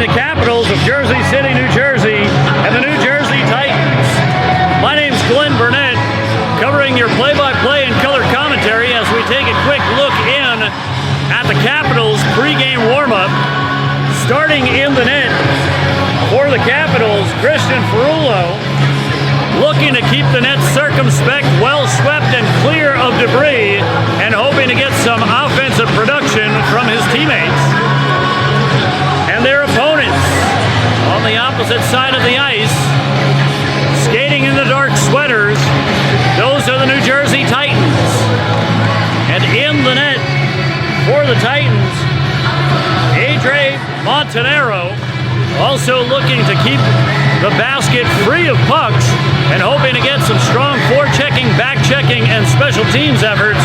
the Capitals of Jersey City, New Jersey, and the New Jersey Titans. My name's Glenn Burnett, covering your play-by-play and color commentary as we take a quick look in at the Capitals pregame warm-up. Starting in the net for the Capitals, Christian Ferrullo, looking to keep the net circumspect, well swept and clear of debris, and hoping to get some offensive production from his teammates. And their opponents on the opposite side of the ice, skating in the dark sweaters, those are the New Jersey Titans. And in the net for the Titans, Adre Montanaro, also looking to keep the basket free of pucks and hoping to get some strong forechecking, back-checking, and special teams efforts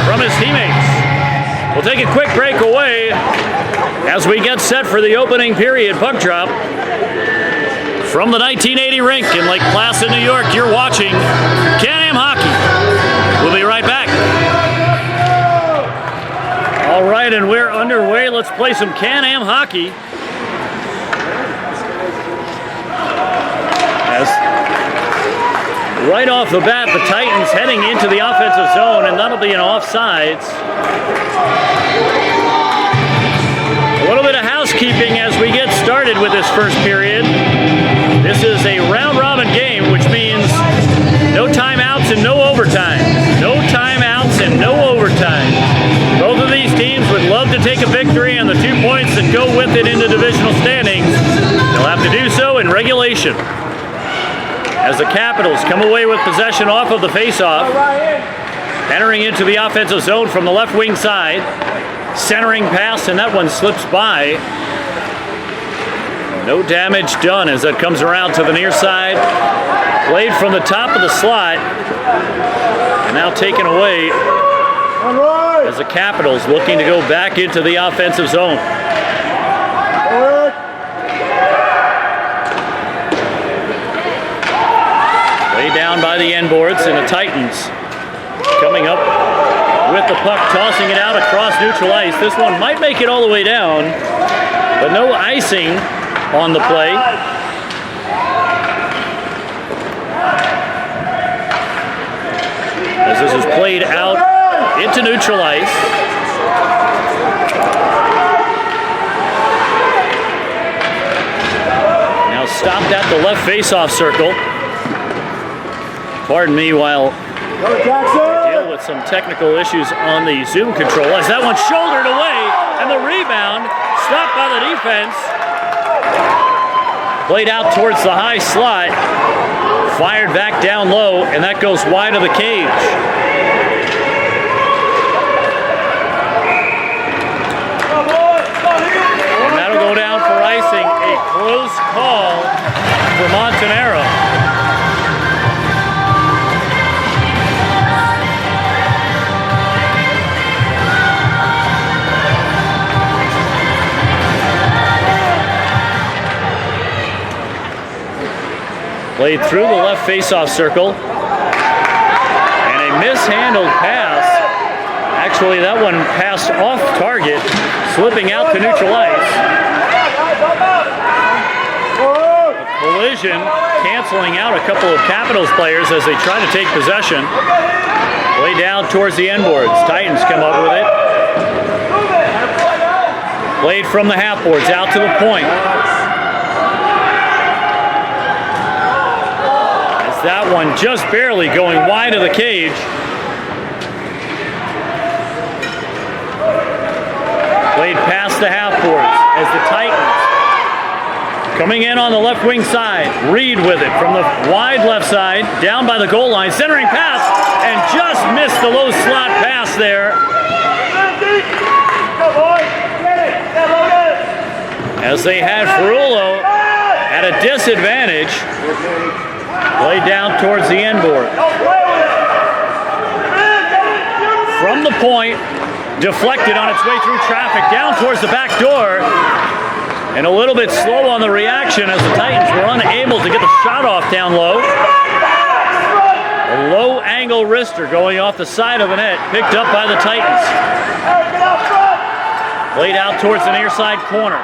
from his teammates. We'll take a quick break away as we get set for the opening period puck drop. From the 1980 rink in Lake Placid, New York, you're watching Can-Am Hockey. We'll be right back. All right, and we're underway. Let's play some Can-Am Hockey. As right off the bat, the Titans heading into the offensive zone, and that'll be an offsides. A little bit of housekeeping as we get started with this first period. This is a round-robin game, which means no timeouts and no overtime. No timeouts and no overtime. Both of these teams would love to take a victory and the 2 points that go with it into divisional standings. They'll have to do so in regulation. As the Capitals come away with possession off of the faceoff, entering into the offensive zone from the left wing side, centering pass, and that one slips by. No damage done as that comes around to the near side. Played from the top of the slot, and now taken away as the Capitals looking to go back into the offensive zone. Down by the end boards, and the Titans coming up with the puck, tossing it out across neutral ice. This one might make it all the way down, but no icing on the play. As this is played out into neutral ice. Now stopped at the left face-off circle. Pardon me while I deal with some technical issues on the Zoom control. As that one shouldered away, and the rebound stopped by the defense. Played out towards the high slot, fired back down low, and that goes wide of the cage. And that'll go down for icing. A close call for Montanaro. Played through the left face-off circle, and a mishandled pass. Actually, that one passed off target, slipping out to neutral ice. A collision canceling out a couple of Capitals players as they try to take possession. Played down towards the end boards. Titans come up with it. Played from the half boards out to the point. That one just barely going wide of the cage. Played past the half boards as the Titans coming in on the left wing side. Reed with it from the wide left side, down by the goal line, centering pass, and just missed the low slot pass there. As they had Ferrullo at a disadvantage. Played down towards the end board. From the point, deflected on its way through traffic, down towards the back door, and a little bit slow on the reaction as the Titans were unable to get the shot off down low. A low angle wrister going off the side of the net, picked up by the Titans. Played out towards the near side corner.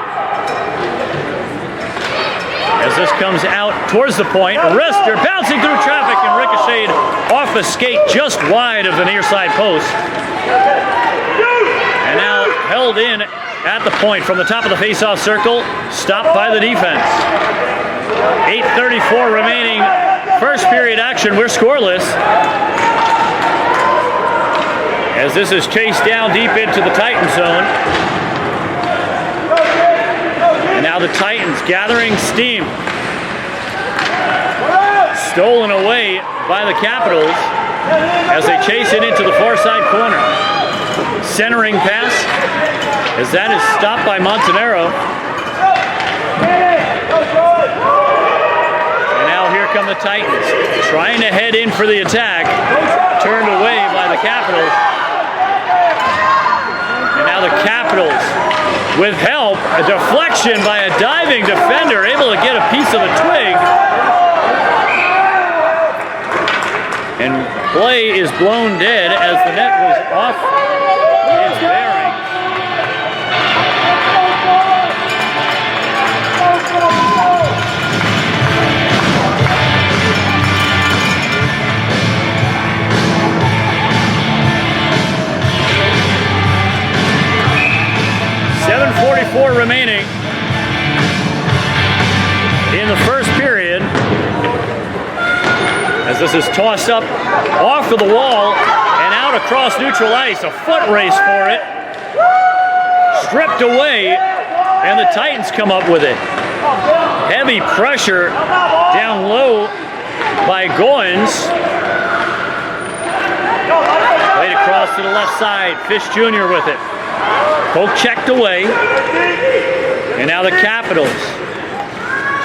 As this comes out towards the point, wrister bouncing through traffic and ricocheted off a skate just wide of the near side post. And now held in at the point from the top of the face-off circle, stopped by the defense. 8:34 remaining, first period action. We're scoreless. As this is chased down deep into the Titan zone. And now the Titans gathering steam. Stolen away by the Capitals as they chase it into the far side corner. Centering pass as that is stopped by Montanaro. And now here come the Titans trying to head in for the attack. Turned away by the Capitals. And now the Capitals with help, a deflection by a diving defender, able to get a piece of the twig. And play is blown dead as the net was off its bearings. .7:44 remaining in the first period. As this is tossed up off of the wall and out across neutral ice. A foot race for it. Stripped away, and the Titans come up with it. Heavy pressure down low by Goins. Played across to the left side. Fish Jr. with it. Poke checked away. And now the Capitals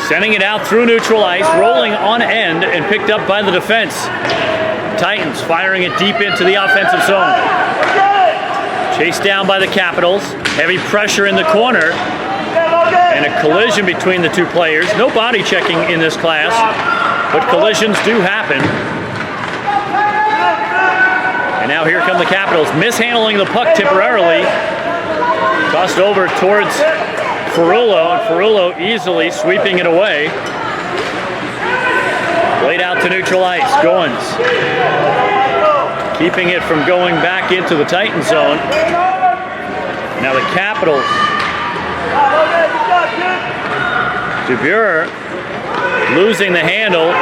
sending it out through neutral ice, rolling on end, and picked up by the defense. Titans firing it deep into the offensive zone. Chased down by the Capitals. Heavy pressure in the corner. And a collision between the two players. No body checking in this class, but collisions do happen. And now here come the Capitals, mishandling the puck temporarily. Tossed over towards Ferrullo, and Ferrullo easily sweeping it away. Laid out to neutral ice. Goins keeping it from going back into the Titan zone. Now the Capitals. DeBure losing the handle.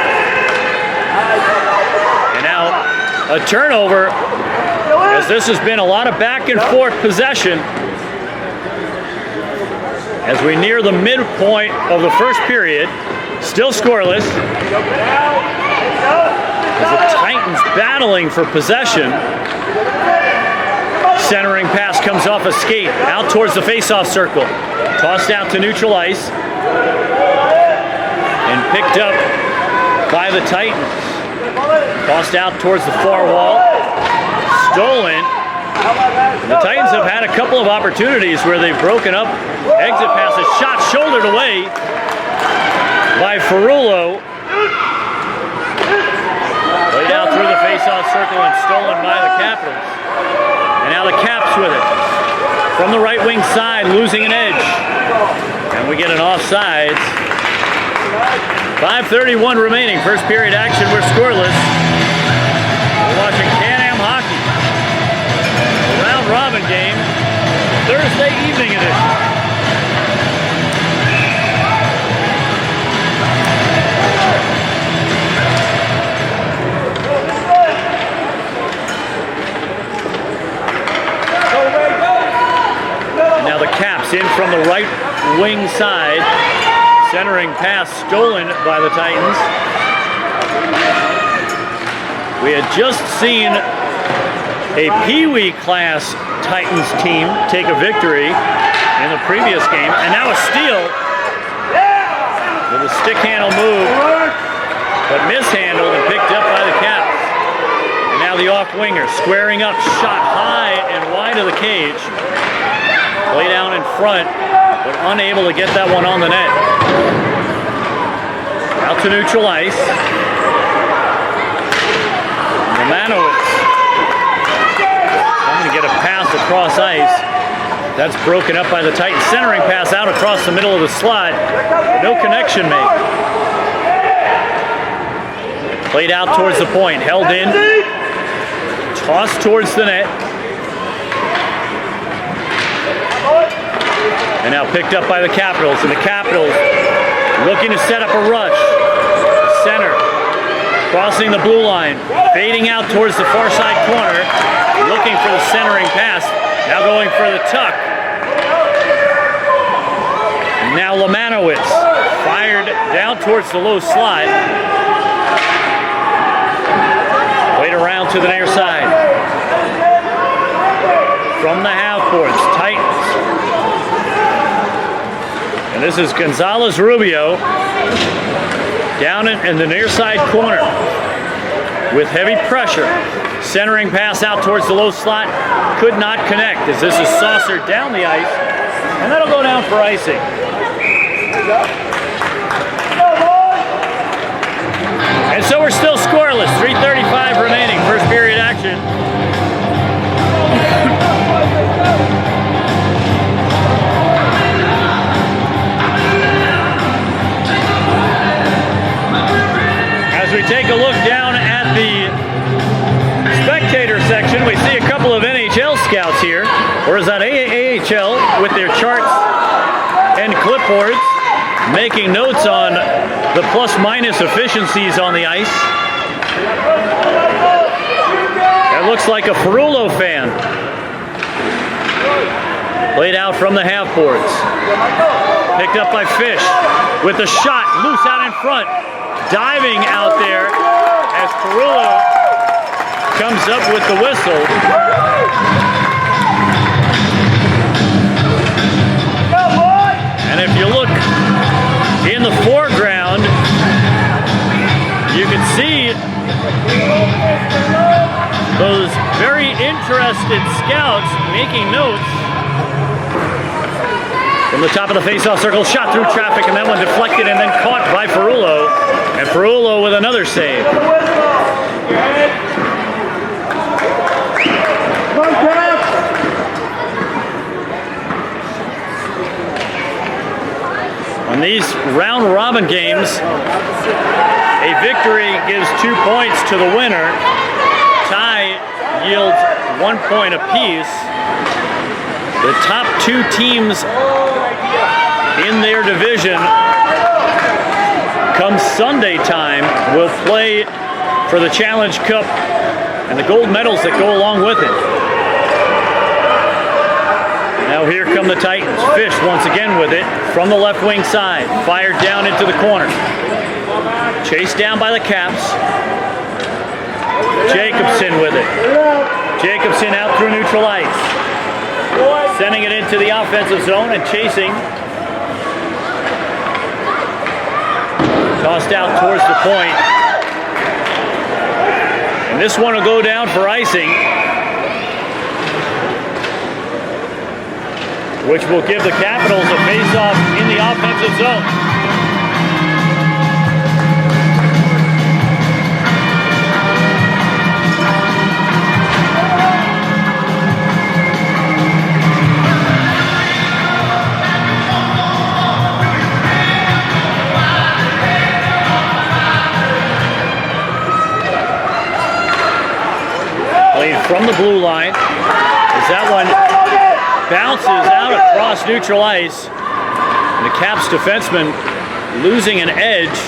And now a turnover, as this has been a lot of back and forth possession. As we near the midpoint of the first period, still scoreless. As the Titans battling for possession. Centering pass comes off a skate, out towards the face-off circle. Tossed out to neutral ice. And picked up by the Titans. Tossed out towards the far wall. Stolen. The Titans have had a couple of opportunities where they've broken up exit passes. Shot shouldered away by Ferrullo. Laid out through the face-off circle and stolen by the Capitals. And now the Caps with it. From the right wing side, losing an edge. And we get an offsides. 5:31 remaining. First period action. We're scoreless. We're watching Can-Am hockey. Round robin game. Thursday evening edition. Now the Caps in from the right wing side. Centering pass stolen by the Titans. We had just seen a Pee Wee class Titans team take a victory in the previous game. And now a steal with a stick handle move, but mishandled and picked up by the Caps. And now the off-winger squaring up, shot high and wide of the cage. Play down in front, but unable to get that one on the net. Out to neutral ice. Romanowitz trying to get a pass across ice. That's broken up by the Titans. Centering pass out across the middle of the slot. No connection made. Played out towards the point. Held in. Tossed towards the net. And now picked up by the Capitals. And the Capitals looking to set up a rush. Center. Crossing the blue line. Fading out towards the far side corner. Looking for the centering pass. Now going for the tuck. Now Lamanowitz fired down towards the low slot. Played around to the near side. From the half boards, Titans. And this is Gonzalez Rubio down in the near side corner with heavy pressure. Centering pass out towards the low slot. Could not connect as this is saucered down the ice. And that'll go down for icing. And so we're still scoreless. 3:35 remaining. First period action. As we take a look down at the spectator section, we see a couple of NHL scouts here, or is that AHL, with their charts and clipboards, making notes on the plus-minus efficiencies on the ice. That looks like a Ferrullo fan. Played out from the half boards. Picked up by Fish with a shot loose out in front. Diving out there as Ferrullo comes up with the whistle. And if you look in the foreground, you can see those very interested scouts making notes. From the top of the face-off circle, shot through traffic, and that one deflected and then caught by Ferrullo. And Ferrullo with another save. On these round-robin games, a victory gives 2 points to the winner. Tie yields 1 point apiece. The top 2 teams in their division, come Sunday time, will play for the Challenge Cup and the gold medals that go along with it. Now here come the Titans. Fish once again with it from the left wing side. Fired down into the corner. Chased down by the Caps. Jacobson with it. Jacobson out through neutral ice. Sending it into the offensive zone and chasing. Tossed out towards the point. And this one will go down for icing, which will give the Capitals a face-off in the offensive zone. Played from the blue line as that one bounces out across neutral ice. And the Caps defenseman losing an edge,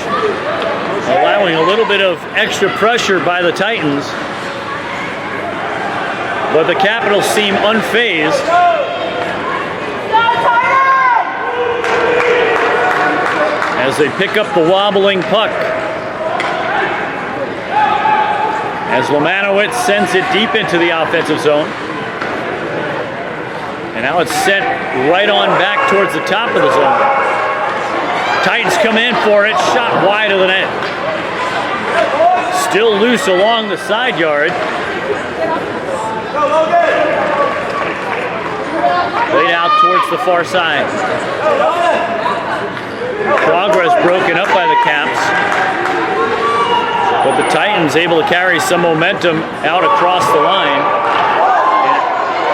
allowing a little bit of extra pressure by the Titans. But the Capitals seem unfazed. As they pick up the wobbling puck. As Lamanowitz sends it deep into the offensive zone. And now it's sent right on back towards the top of the zone. Titans come in for it, shot wide of the net. Still loose along the side yard. Played out towards the far side. Progress broken up by the Caps. But the Titans able to carry some momentum out across the line.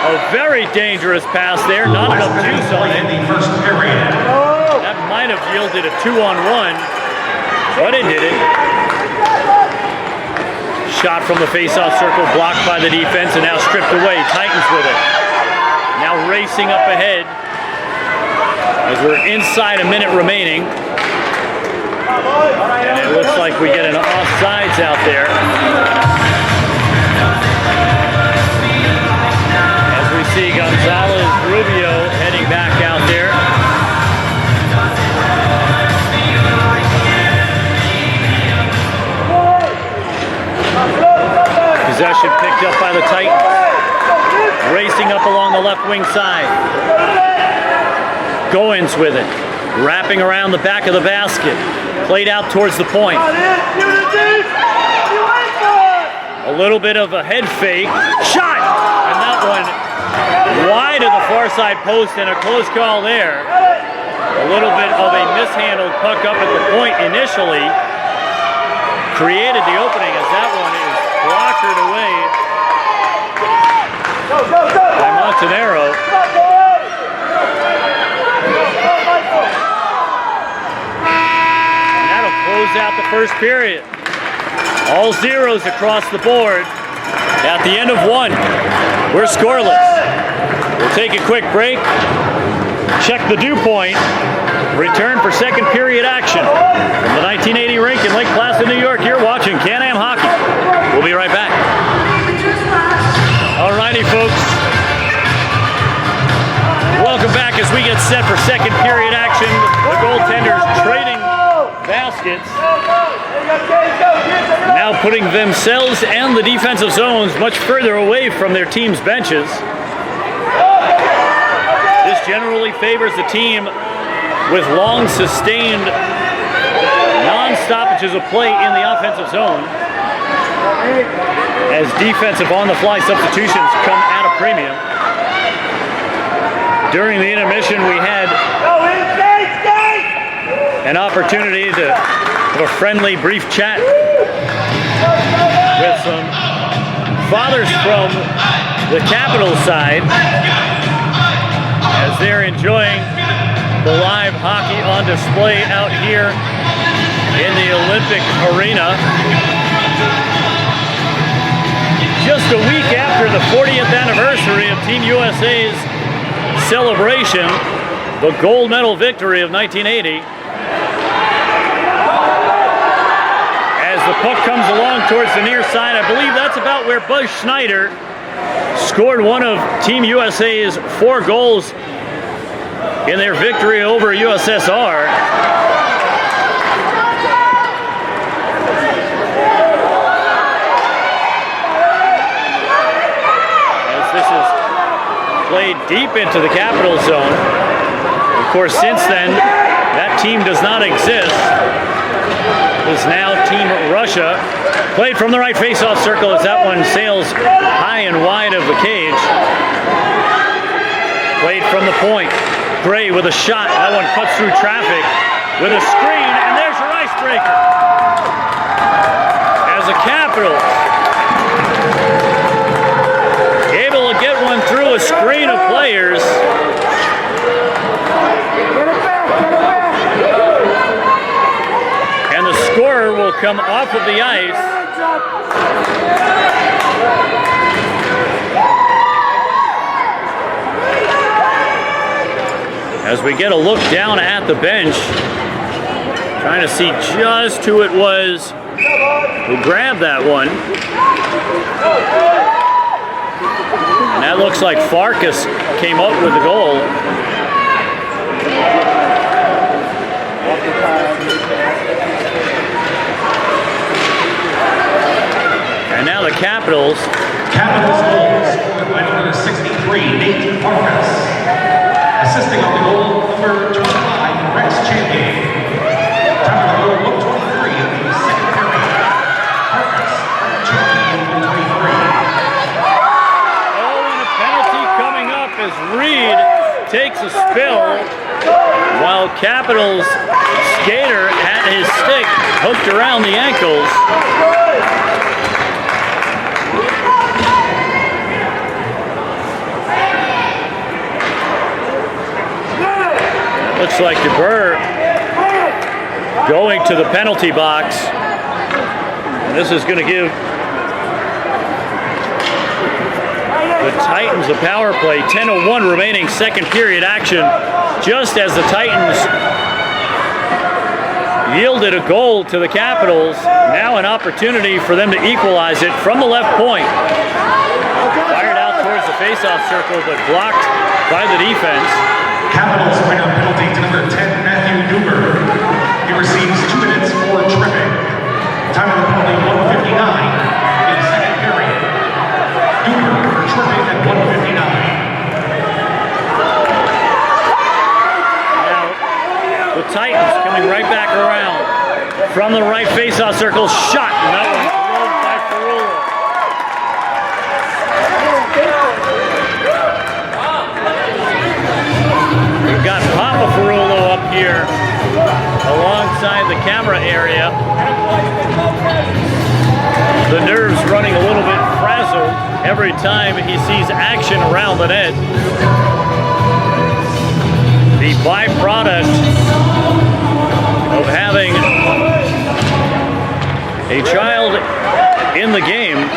A very dangerous pass there, not enough juice on it. That might have yielded a 2-on-1, but it didn't. Shot from the face-off circle, blocked by the defense, and now stripped away. Titans with it. Now racing up ahead as we're inside a minute remaining. And it looks like we get an offsides out there. As we see Gonzalez Rubio heading back out there. Possession picked up by the Titans. Racing up along the left wing side. Goins with it. Wrapping around the back of the basket. Played out towards the point. A little bit of a head fake. Shot! And that one wide of the far side post, and a close call there. A little bit of a mishandled puck up at the point initially. Created the opening as that one is blockered away by Montanaro. And that'll close out the first period. All zeros across the board at the end of one. We're scoreless. We'll take a quick break, check the dew point, return for second period action. From the 1980 rink in Lake Placid, New York, you're watching Can-Am Hockey. We'll be right back. Alrighty, folks. Welcome back as we get set for second period action. The goaltenders trading baskets. Now putting themselves and the defensive zones much further away from their team's benches. This generally favors the team with long sustained non-stoppages of play in the offensive zone, as defensive on-the-fly substitutions come at a premium. During the intermission, we had an opportunity to have a friendly, brief chat with some fathers from the Capitals side as they're enjoying the live hockey on display out here in the Olympic Arena. Just a week after the 40th anniversary of Team USA's celebration, the gold medal victory of 1980. As the puck comes along towards the near side, I believe that's about where Buzz Schneider scored one of Team USA's 4 goals in their victory over USSR. As this is played deep into the Capital zone. Of course, since then, that team does not exist. It is now Team Russia. Played from the right face-off circle as that one sails high and wide of the cage. Played from the point. Gray with a shot. That one cuts through traffic with a screen, and there's your icebreaker. As the Capitals able to get one through a screen of players. And the scorer will come off of the ice. As we get a look down at the bench, trying to see just who it was who grabbed that one. And that looks like Farkas came up with the goal. And now the Capitals. Capitals goal scored by number 63, Nate Farkas. Assisting on the goal, number 25, Rex Champion. Time of the goal, look 23 in the second period. Farkas, Champion, 23. Oh, and a penalty coming up as Reed takes a spill while Capitals skater had his stick hooked around the ankles. Looks like DeBurr going to the penalty box. And this is going to give the Titans a power play. 10:01 remaining, second period action. Just as the Titans yielded a goal to the Capitals, now an opportunity for them to equalize it from the left point. Fired out towards the face-off circle, but blocked by the defense. Capitals minor penalty to number 10, Matthew Duber. He receives 2 minutes for tripping. Time of the penalty, 1:59 in the second period. Duber for tripping at 1:59. Now, the Titans coming right back around from the right face-off circle. Shot, and that one thrown by Ferrullo. We've got Papa Ferrullo up here alongside the camera area. The nerves running a little bit frazzled every time he sees action around the net. The byproduct of having a child in the game,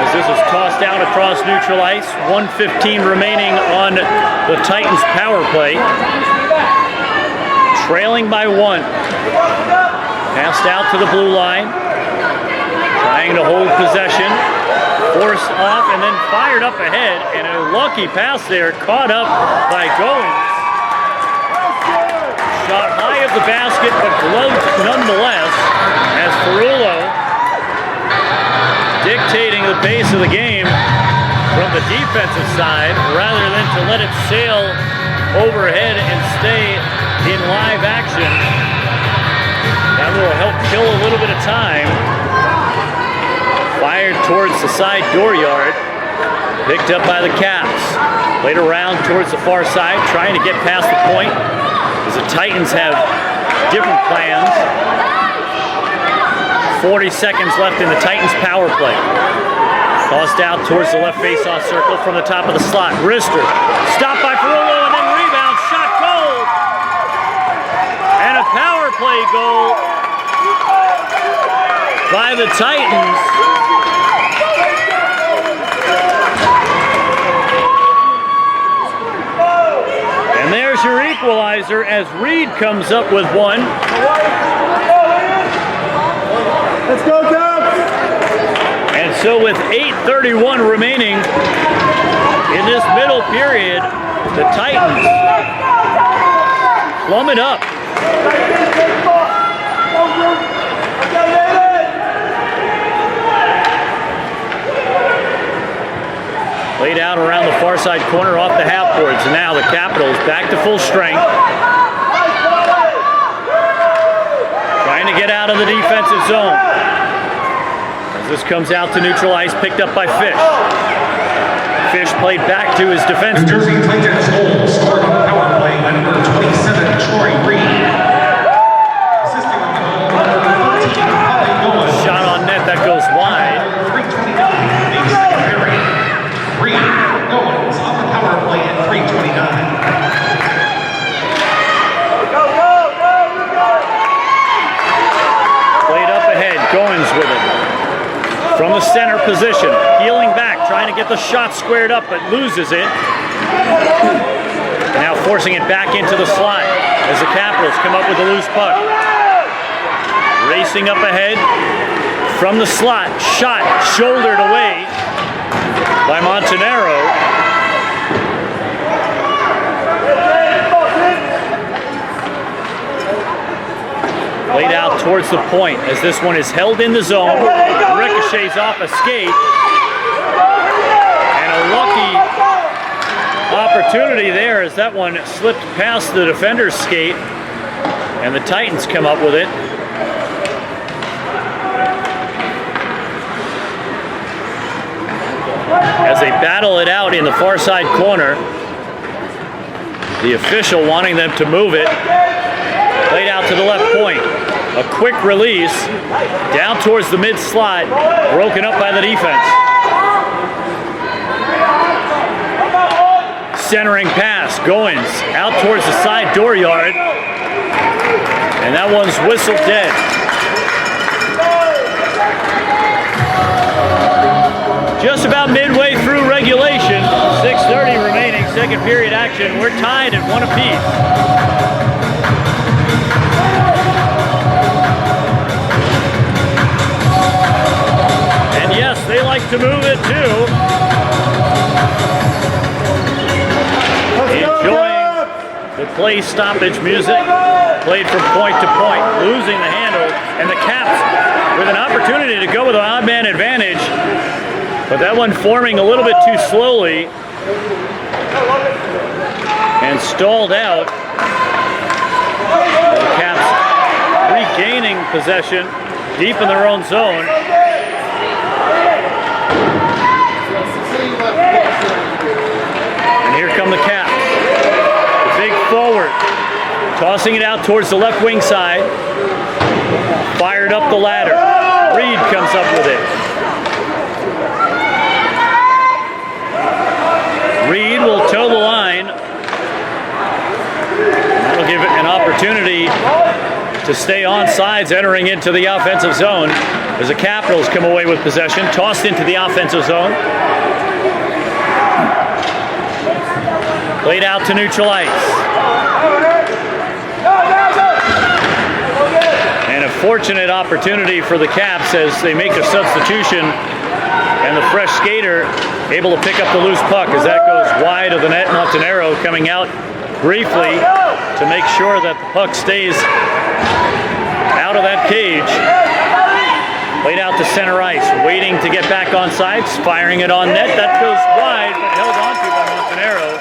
as this is tossed out across neutral ice. 1:15 remaining on the Titans power play. Trailing by 1. Passed out to the blue line. Trying to hold possession. Forced off and then fired up ahead. And a lucky pass there, caught up by Goins. Shot high of the basket, but gloved nonetheless, as Ferrullo dictating the pace of the game from the defensive side rather than to let it sail overhead and stay in live action. That will help kill a little bit of time. Fired towards the side dooryard. Picked up by the Caps. Played around towards the far side, trying to get past the point, as the Titans have different plans. 40 seconds left in the Titans power play. Tossed out towards the left face-off circle from the top of the slot. Rister stopped by Ferrullo and then rebound. Shot goal. And a power play goal by the Titans. And there's your equalizer as Reed comes up with one. Let's go, Caps! And so with 8:31 remaining in this middle period, the Titans plummet up. Laid out around the far side corner off the half boards. Now the Capitals back to full strength. Trying to get out of the defensive zone. As this comes out to neutral ice, picked up by Fish. Fish played back to his defense. New Jersey Titans goal scored on the power play by number 27, Troy Reed. Assisting on the goal, number 13, Holly Goins. Shot on net, that goes wide. 3:29 in the second period. Reed, Goins on the power play at 3:29. Played up ahead, Goins with it. From the center position, peeling back, trying to get the shot squared up, but loses it. Now forcing it back into the slot as the Capitals come up with a loose puck. Racing up ahead from the slot, shot shouldered away by Montanaro. Laid out towards the point as this one is held in the zone. Ricochets off a skate. And a lucky opportunity there as that one slipped past the defender's skate. And the Titans come up with it. As they battle it out in the far side corner. The official wanting them to move it. Laid out to the left point. A quick release down towards the mid slot, broken up by the defense. centering pass. Goins out towards the side dooryard. And that one's whistled dead. Just about midway through regulation. 6:30 remaining, second period action. We're tied at 1 apiece. And yes, they like to move it too. Enjoying the play stoppage music, played from point to point, losing the handle, and the Caps with an opportunity to go with an odd man advantage, but that one forming a little bit too slowly and stalled out. The Caps regaining possession deep in their own zone. And here come the Caps. The big forward, tossing it out towards the left wing side. Fired up the ladder. Reed comes up with it. Reed will toe the line. That'll give it an opportunity to stay on sides entering into the offensive zone as the Capitals come away with possession. Tossed into the offensive zone. Played out to neutral ice. And a fortunate opportunity for the Caps as they make a substitution, and the fresh skater able to pick up the loose puck as that goes wide of the net. Montanaro coming out briefly to make sure that the puck stays out of that cage. Played out to center ice, waiting to get back on sides, firing it on net. That goes wide, but held onto by Montanaro.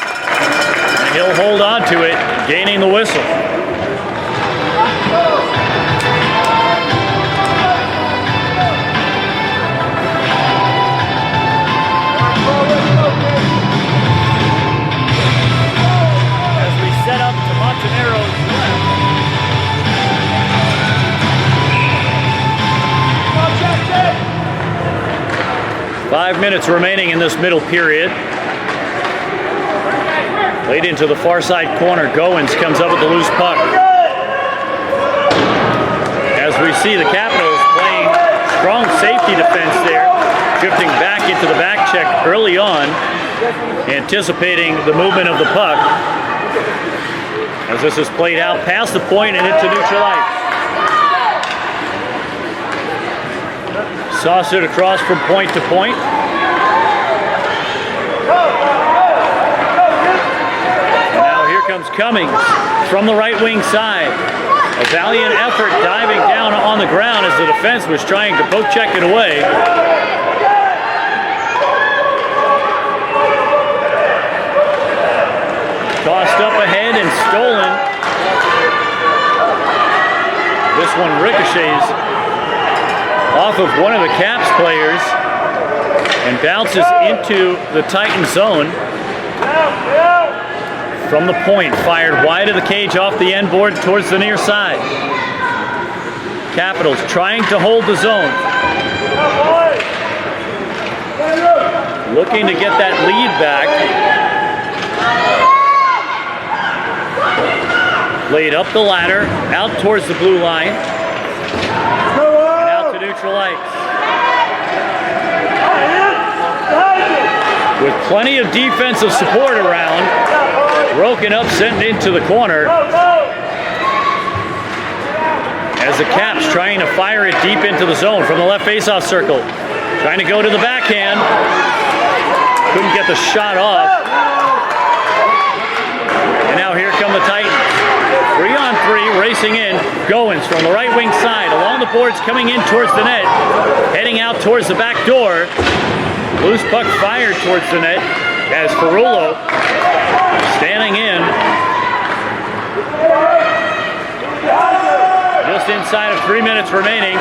And he'll hold on to it, gaining the whistle. As we set up to Montanaro's left. 5 minutes remaining in this middle period. Played into the far side corner. Goins comes up with the loose puck. As we see the Capitals playing strong safety defense there, drifting back into the back check early on, anticipating the movement of the puck. As this is played out past the point and into neutral ice. Saucered across from point to point. And now here comes Cummings from the right wing side. A valiant effort diving down on the ground as the defense was trying to poke check it away. Tossed up ahead and stolen. This one ricochets off of one of the Caps players and bounces into the Titan zone. From the point, fired wide of the cage off the end board towards the near side. Capitals trying to hold the zone. Looking to get that lead back. Played up the ladder, out towards the blue line. And out to neutral ice. With plenty of defensive support around. Broken up, sent into the corner. As the Caps trying to fire it deep into the zone from the left faceoff circle. Trying to go to the backhand. Couldn't get the shot off. And now here come the Titans. 3-on-3, racing in. Goins from the right wing side. Along the boards, coming in towards the net. Heading out towards the back door. Loose puck fired towards the net as Ferrullo standing in. Just inside of 3 minutes remaining.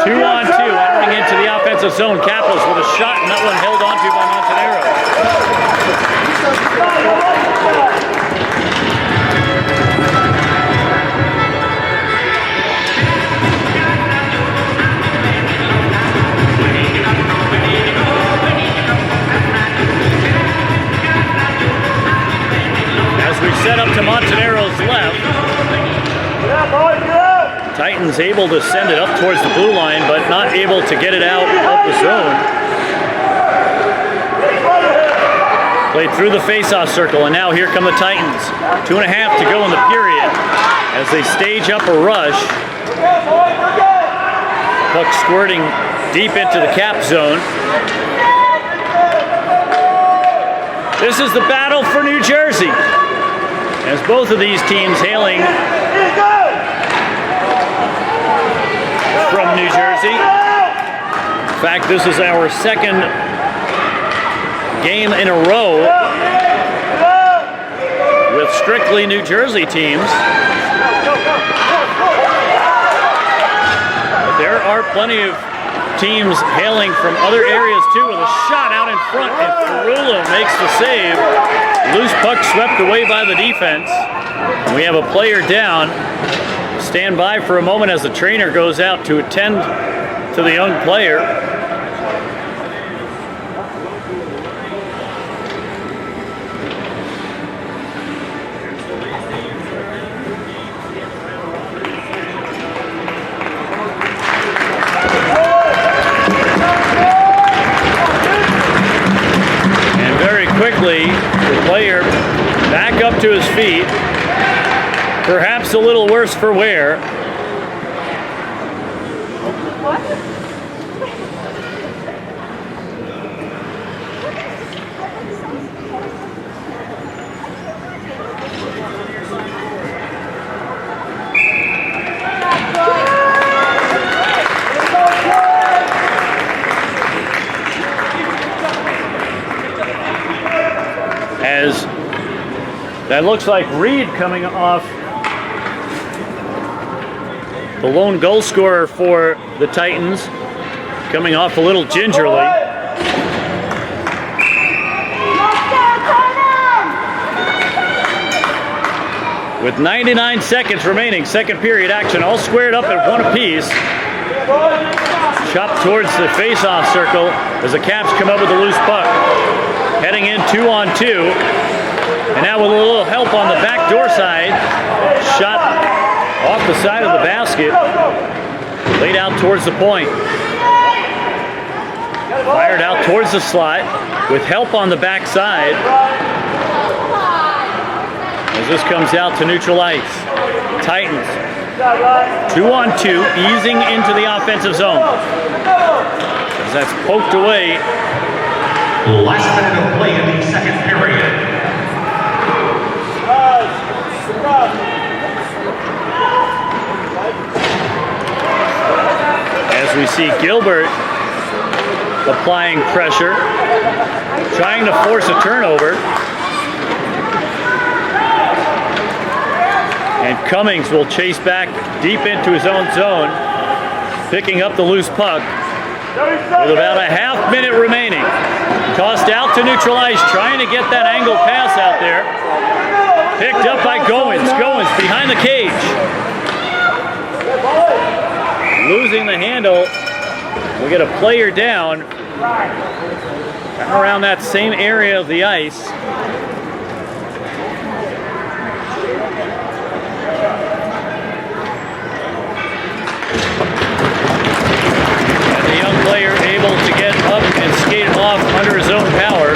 2-on-2 entering into the offensive zone. Capitals with a shot, and that one held onto by Montanaro. Titans able to send it up towards the blue line, but not able to get it out of the zone. Played through the face-off circle, and now here come the Titans. 2.5 to go in the period as they stage up a rush. Puck squirting deep into the cap zone. This is the battle for New Jersey, as both of these teams hailing from New Jersey. In fact, this is our second game in a row with strictly New Jersey teams. But there are plenty of teams hailing from other areas too, with a shot out in front, and Ferrullo makes the save. Loose puck swept away by the defense. And we have a player down. Stand by for a moment as the trainer goes out to attend to the young player. Quickly, the player back up to his feet, perhaps a little worse for wear. As that looks like Reed coming off, the lone goal scorer for the Titans, coming off a little gingerly. With 99 seconds remaining, second period action, all squared up at one apiece. Chopped towards the face-off circle as the Caps come up with a loose puck. Heading in 2-on-2, and now with a little help on the back door side, shot off the side of the basket, laid out towards the point. Fired out towards the slot with help on the back side as this comes out to neutral ice. Titans 2-on-2, easing into the offensive zone as that's poked away. Last minute of play in the second period. As we see Gilbert applying pressure, trying to force a turnover. And Cummings will chase back deep into his own zone, picking up the loose puck with about a half minute remaining. Tossed out to neutral ice, trying to get that angle pass out there. Picked up by Goins. Goins behind the cage. Losing the handle. We'll get a player down around that same area of the ice. And the young player able to get up and skate off under his own power.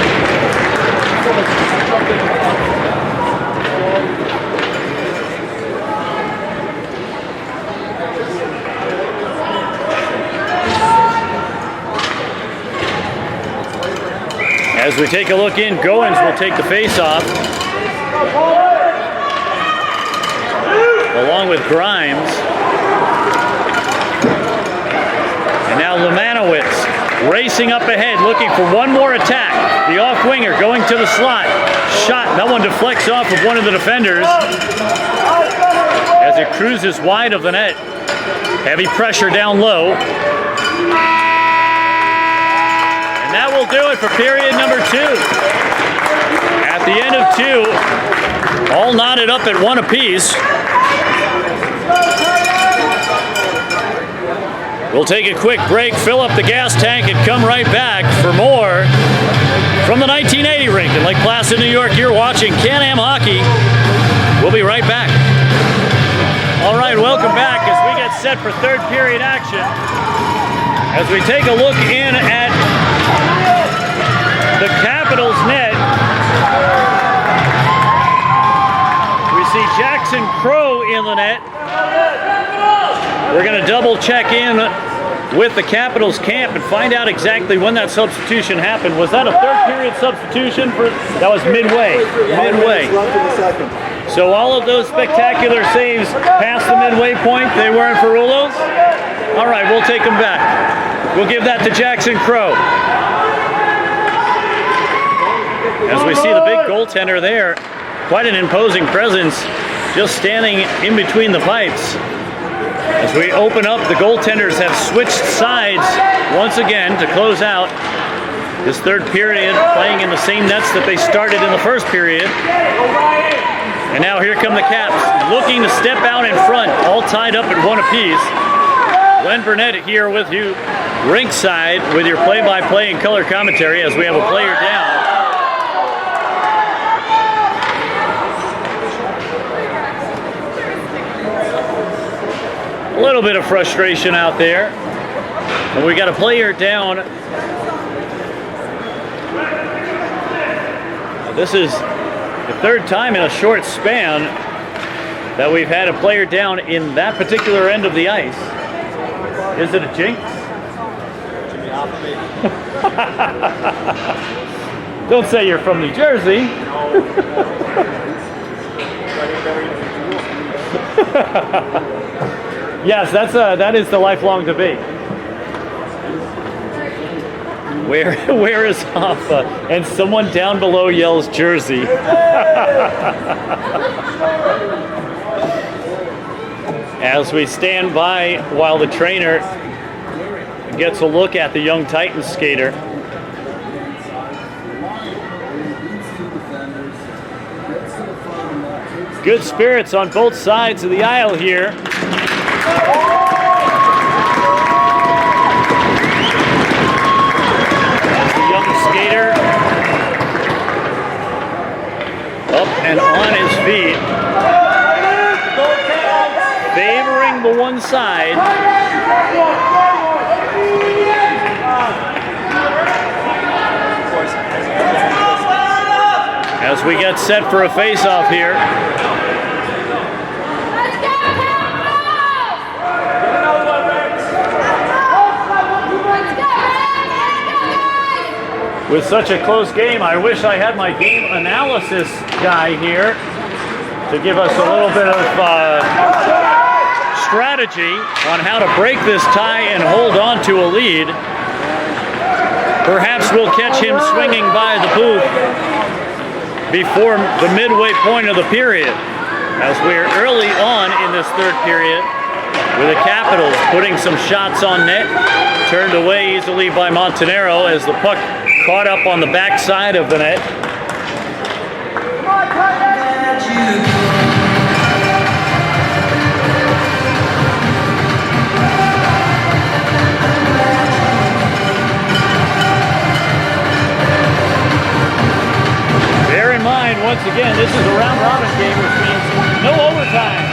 As we take a look in, Goins will take the face-off, along with Grimes. And now Lemanowitz racing up ahead, looking for one more attack. The off-winger going to the slot. Shot, that one deflects off of one of the defenders as it cruises wide of the net. Heavy pressure down low. And that will do it for period number 2. At the end of 2, all knotted up at one apiece. We'll take a quick break, fill up the gas tank, and come right back for more from the 1980 rink in Lake Placid, New York. You're watching Can-Am Hockey. We'll be right back. All right, welcome back as we get get set for third period action. As we take a look in at the Capitals net, we see Jackson Crow in the net. We're going to double check in with the Capitals camp and find out exactly when that substitution happened. Was that a third period substitution? That was midway. Midway. So all of those spectacular saves past the midway point, they weren't for Ulos? All right, we'll take them back. We'll give that to Jackson Crow. As we see the big goaltender there, quite an imposing presence, just standing in between the pipes. As we open up, the goaltenders have switched sides once again to close out this third period, playing in the same nets that they started in the first period. And now here come the Caps, looking to step out in front, all tied up at one apiece. Glenn Burnett here with you, rinkside, with your play-by-play and color commentary as we have a player down. A little bit of frustration out there. And we got a player down. This is the third time in a short span that we've had a player down in that particular end of the ice. Is it a jinx? Don't say you're from New Jersey. Yes, that is the lifelong debate. Where is Hoffa? And someone down below yells Jersey. As we stand by while the trainer gets a look at the young Titans skater. Good spirits on both sides of the aisle here. As the young skater up and on his feet, favoring the one side. As we get set for a face-off here. With such a close game, I wish I had my game analysis guy here to give us a little bit of strategy on how to break this tie and hold on to a lead. Perhaps we'll catch him swinging by the booth before the midway point of the period, as we're early on in this third period, with the Capitals putting some shots on net, turned away easily by Montanaro as the puck caught up on the backside of the net. Bear in mind, once again, this is a round-robin game, which means no overtime.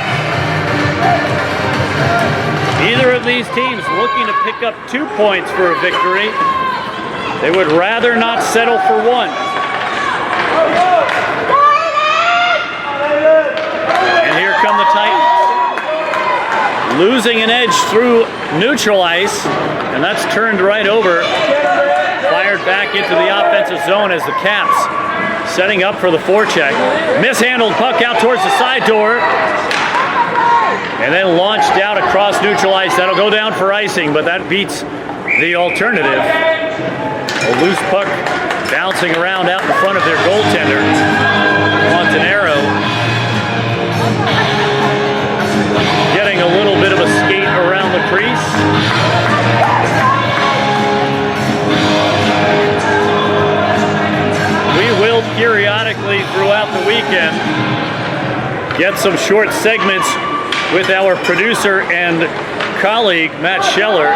Either of these teams looking to pick up 2 points for a victory. They would rather not settle for one. And here come the Titans. Losing an edge through neutral ice, and that's turned right over. Fired back into the offensive zone as the Caps setting up for the forecheck. Mishandled puck out towards the side door. And then launched out across neutral ice. That'll go down for icing, but that beats the alternative. A loose puck bouncing around out in front of their goaltender, Montanaro. Getting a little bit of a skate around the crease. We will periodically throughout the weekend get some short segments with our producer and colleague, Matt Scheller.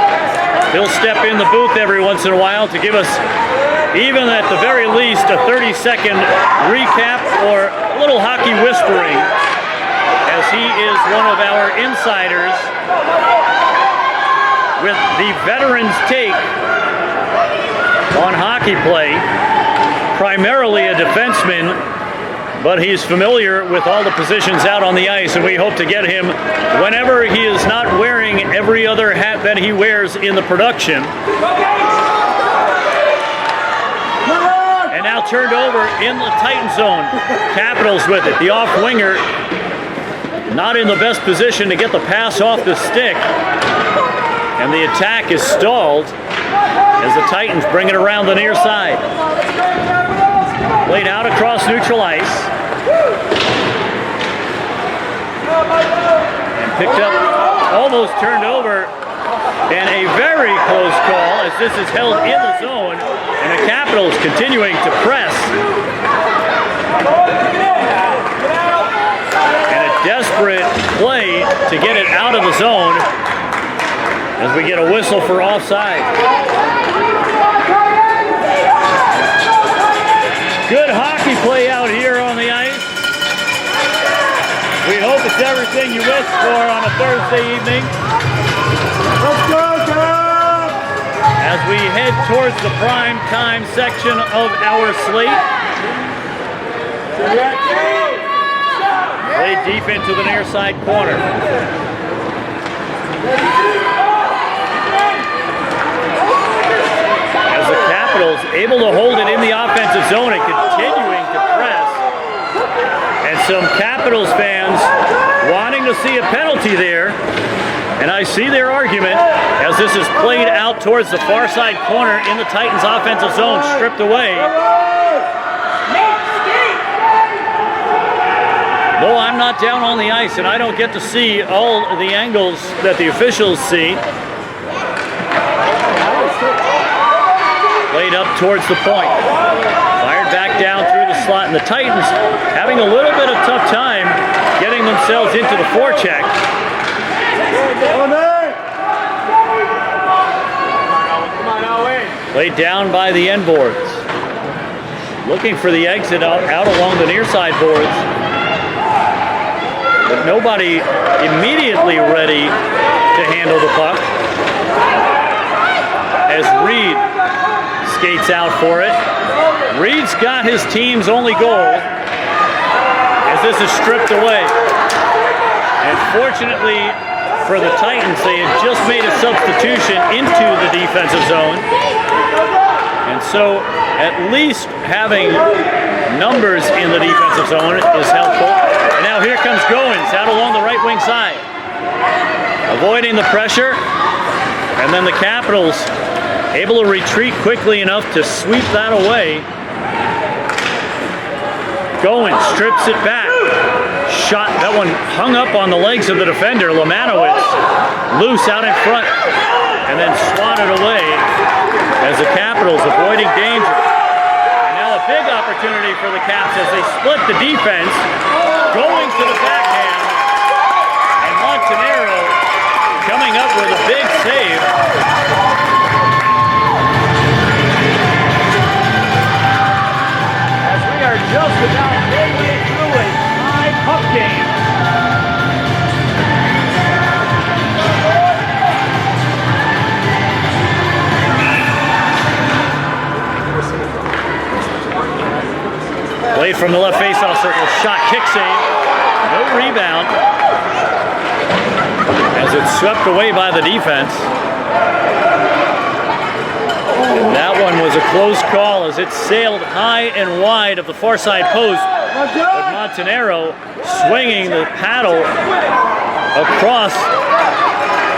He'll step in the booth every once in a while to give us, even at the very least, a 30-second recap or a little hockey whispering as as he is one of our insiders with the veteran's take on hockey play. Primarily a defenseman, but he's familiar with all the positions out on the ice, and we hope to get him whenever he is not wearing every other hat that he wears in the production. And now turned over in the Titan zone. Capitals with it. The off-winger not in the best position to get the pass off the stick. And the attack is stalled as the Titans bring it around the near side. Played out across neutral ice. And picked up, almost turned over. And a very close call as this is held in the zone. And the Capitals continuing to press. And a desperate play to get it out of the zone as we get a whistle for offside. Good hockey play out here on the ice. We hope it's everything you wish for on a Thursday evening. Let's go, Cap! As we head towards the prime time section of our slate. Played deep into the near side corner. As the Capitals able to hold it in the offensive zone and continuing to press. And some Capitals fans wanting to see a penalty there. And I see their argument as this is played out towards the far side corner in the Titans offensive zone, stripped away. Though I'm not down on the ice and I don't get to see all the angles that the officials see. Played up towards the point. Fired back down through the slot, and the Titans having a little bit of tough time getting themselves into the forecheck. Played down by the end boards. Looking for the exit out along the near side boards. But nobody immediately ready to handle the puck. As Reed skates out for it. Reed's got his team's only goal as this is stripped away. And fortunately for the Titans, they had just made a substitution into the defensive zone. And so at least having numbers in the defensive zone is helpful. And now here comes Goins out along the right wing side. Avoiding the pressure. And then the Capitals able to retreat quickly enough to sweep that away. Goins strips it back. Shot, that one hung up on the legs of the defender, Lamanowitz. Loose out in front. And then swatted away as the Capitals avoiding danger. And now a big opportunity for the Caps as they split the defense. Going to the backhand. And Montanaro coming up with a big save. Just about midway through a tie puck game. Played from the left faceoff circle, shot, kick save, no rebound. As it's swept away by the defense. That one was a close call as it sailed high and wide of the far side post. But Montanaro swinging the paddle across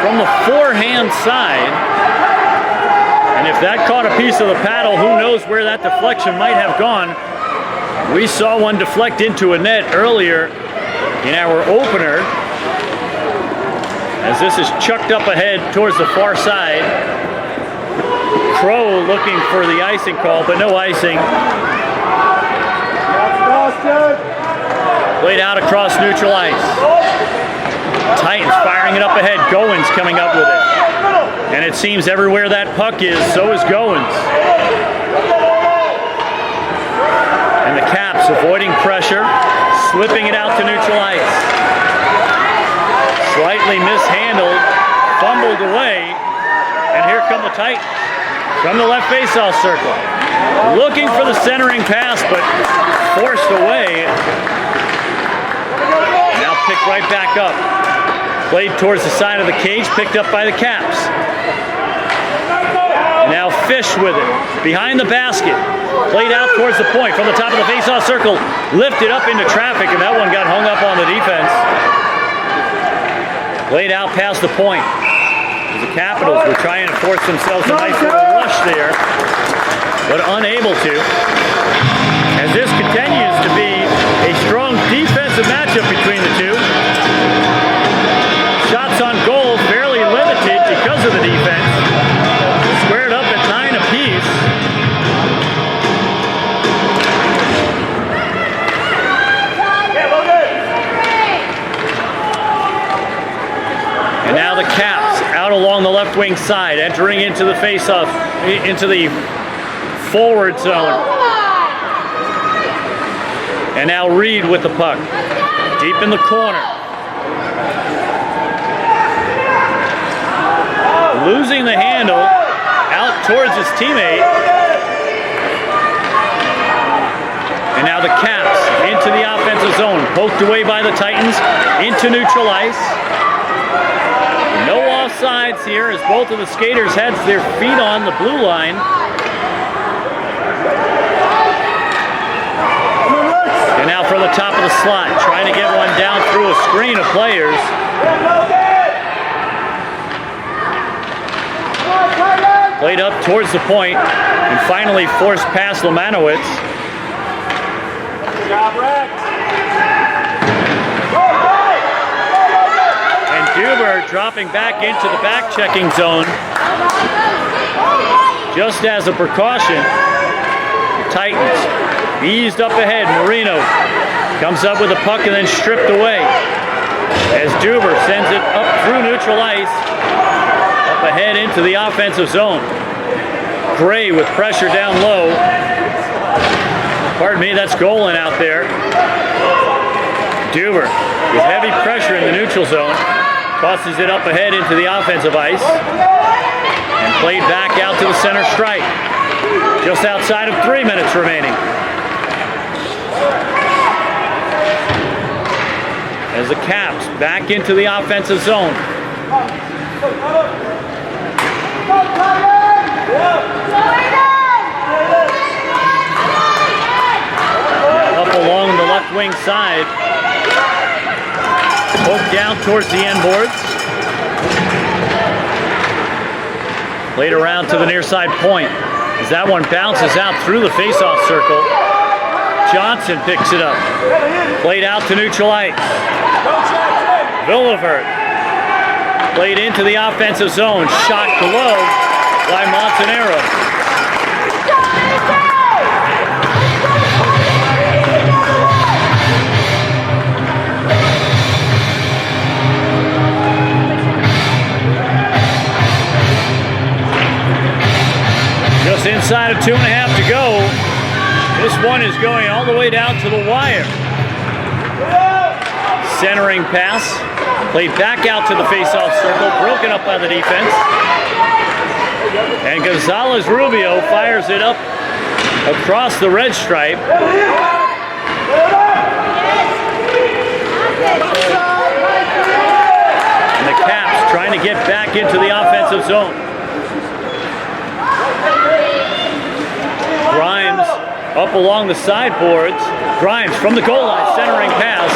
from the forehand side. And if that caught a piece of the paddle, who knows where that deflection might have gone. We saw one deflect into a net earlier in our opener. As this is chucked up ahead towards the far side. Crow looking for the icing call, but no icing. Played out across neutral ice. Titans firing it up ahead. Goins coming up with it. And it seems everywhere that puck is, so is Goins. And the Caps avoiding pressure, slipping it out to neutral ice. Slightly mishandled, fumbled away, and here come the Titans from the left faceoff circle. Looking for the centering pass, but forced away. Now picked right back up. Played towards the side of the cage, picked up by the Caps. Now Fish with it, behind the basket. Played out towards the point from the top of the faceoff circle, lifted up into traffic, and that one got hung up on the defense. Played out past the point. The Capitals were trying to force themselves a nice little rush there, but unable to. As this continues to be a strong defensive matchup between the two. Shots on goal fairly limited because of the defense. Squared up at 9 apiece. And now the Caps out along the left wing side, entering into the face-off, into the forward zone. And now Reed with the puck, deep in the corner. Losing the handle, out towards his teammate. And now the Caps into the offensive zone, poked away by the Titans, into neutral ice. No offsides here as both of the skaters had their feet on the blue line. And now from the top of the slot, trying to get one down through a screen of players. Played up towards the point and finally forced past Lemanowitz. And Duber dropping back into the back-checking zone. Just as a precaution, the Titans eased up ahead. Marino comes up with the puck and then stripped away. As Duber sends it up through neutral ice, up ahead into the offensive zone. Gray with pressure down low. Pardon me, that's Golan out there. Duber with heavy pressure in the neutral zone. Tosses it up ahead into the offensive ice. And played back out to the center stripe. Just outside of 3 minutes remaining. As the Caps back into the offensive zone. Up along the left wing side. Poked down towards the end boards. Played around to the near side point. As that one bounces out through the faceoff circle. Johnson picks it up. Played out to neutral ice. Villevert. Played into the offensive zone. Shot glove by Montanaro. Just inside of 2.5 to go. This one is going all the way down to the wire. Centering pass. Played back out to the face-off circle. Broken up by the defense. And Gonzalez-Rubio fires it up across the red stripe. And the Caps trying to get back into the offensive zone. Grimes up along the sideboards. Grimes from the goal line, centering pass.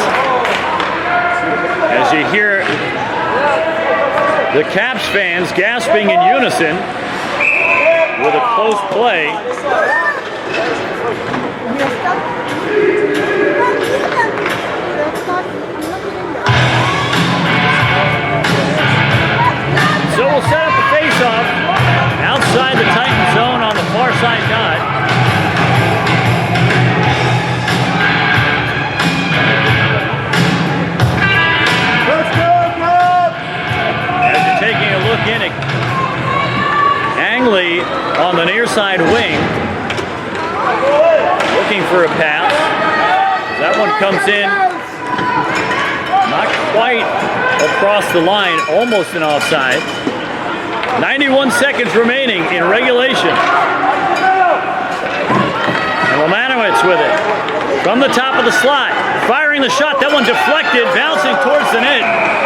As you hear the Caps fans gasping in unison with a close play. So we'll set up the face-off outside the Titan zone on the far side dot. In it. Angley on the near side wing, looking for a pass. That one comes in, not quite across the line, almost an offside. 91 seconds remaining in regulation. And Romanowitz with it. From the top of the slot, firing the shot. That one deflected, bouncing towards the net.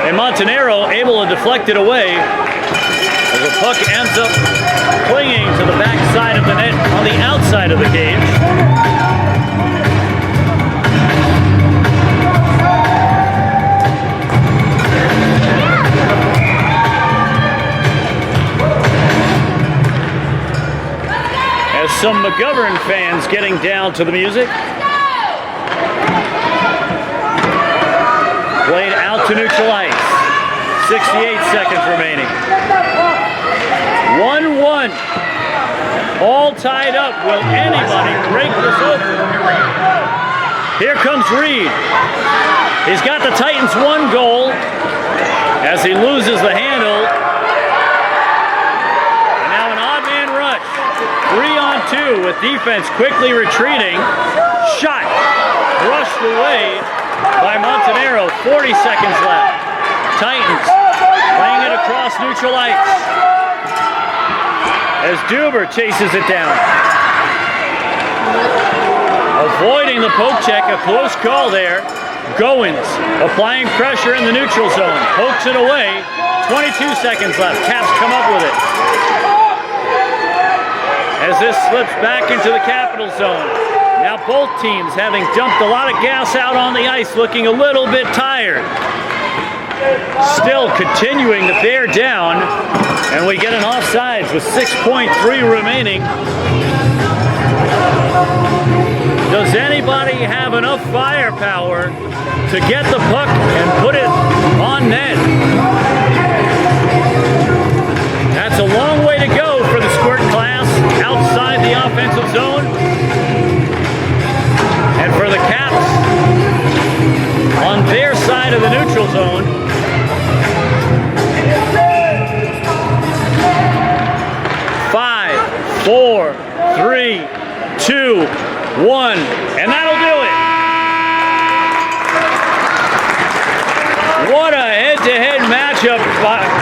And Montanaro able to deflect it away as the puck ends up clinging to the back side of the net on the outside of the cage. As some McGovern fans getting down to the music. Played out to neutral ice. 68 seconds remaining. 1-1. All tied up. Will anybody break this open? Here comes Reed. He's got the Titans one goal as he loses the handle. And now an odd man rush. 3-on-2 with defense quickly retreating. Shot brushed away by Montanaro. 40 seconds left. Titans playing it across neutral ice as Duber chases it down. Avoiding the poke check, a close call there. Goins applying pressure in the neutral zone. Pokes it away. 22 seconds left. Caps come up with it. As this slips back into the Capital zone. Now both teams having dumped a lot of gas out on the ice, looking a little bit tired. Still continuing to bear down, and we get an offsides with 6.3 remaining. Does anybody have enough firepower to get the puck and put it on net? That's a long way to go for the Squirt class outside the offensive zone. And for the Caps on their side of the neutral zone. 5, 4, 3, 2, 1, and that'll do it. What a head-to-head matchup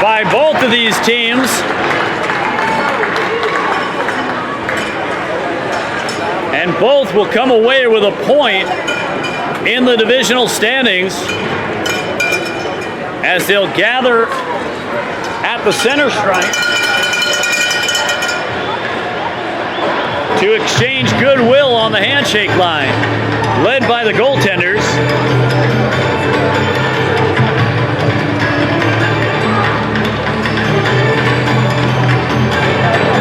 by both of these teams. And both will come away with a point in the divisional standings as they'll gather at the center stripe to exchange goodwill on the handshake line, led by the goaltenders.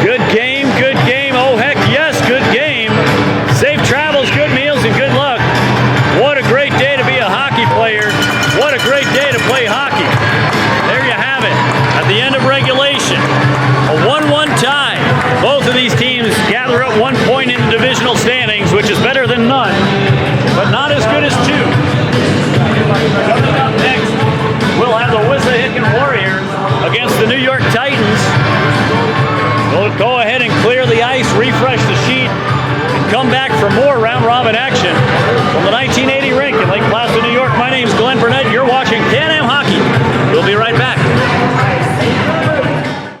Good game, good game. Oh, heck yes, good game. Safe travels, good meals, and good luck. What a great day to be a hockey player. What a great day to play hockey. There you have it. At the end of regulation, a 1-1 tie. Both of these teams gather up 1 point in the divisional standings, which is better than none, but not as good as 2. Coming up next, we'll have the Wissahickon Warriors against the New York Titans. We'll go ahead and clear the ice, refresh the sheet, and come back for more round-robin action from the 1980 rink in Lake Placid, New York.